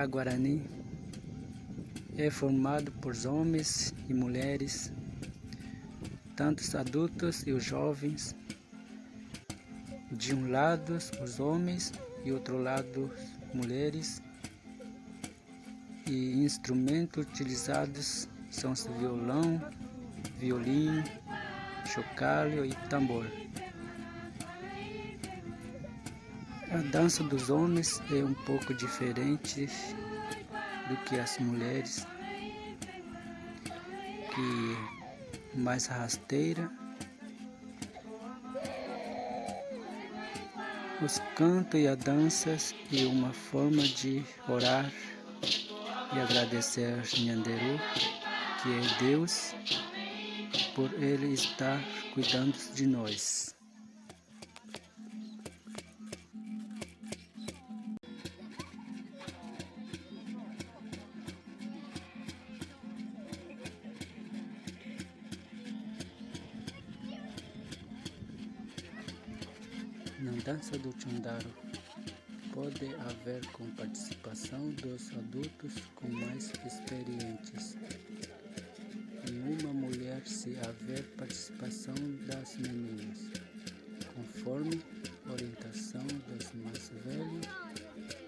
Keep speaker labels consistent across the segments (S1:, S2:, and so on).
S1: Chondá Guarani é formado por homens e mulheres, tanto os adultos e os jovens. De um lado os homens e outro lado mulheres. E instrumentos utilizados são os violão, violino, chocalho e tambor. A dança dos homens é um pouco diferente do que as mulheres, que é mais rasteira. Os cantos e as danças é uma forma de orar e agradecer a Nyanderu, que é Deus, por Ele estar cuidando de nós. Na dança do Chondaro pode haver com participação dos adultos com mais experientes e uma mulher se haver participação das meninas, conforme orientação dos mais velhos,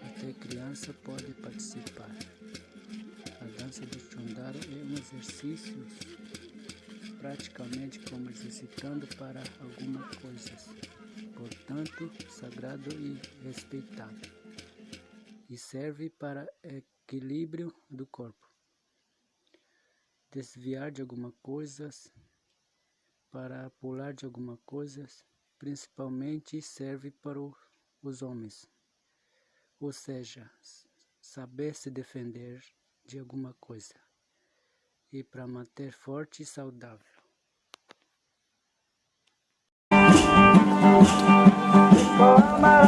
S1: até criança pode participar. A dança do Chondaro é um exercício praticamente como exercitando para alguma coisa, portanto sagrado e respeitado, e serve para equilíbrio do corpo, desviar de alguma coisa, para pular de alguma coisa, principalmente serve para os homens, ou seja, saber se defender de alguma coisa, e para manter forte e saudável.
S2: Guarda,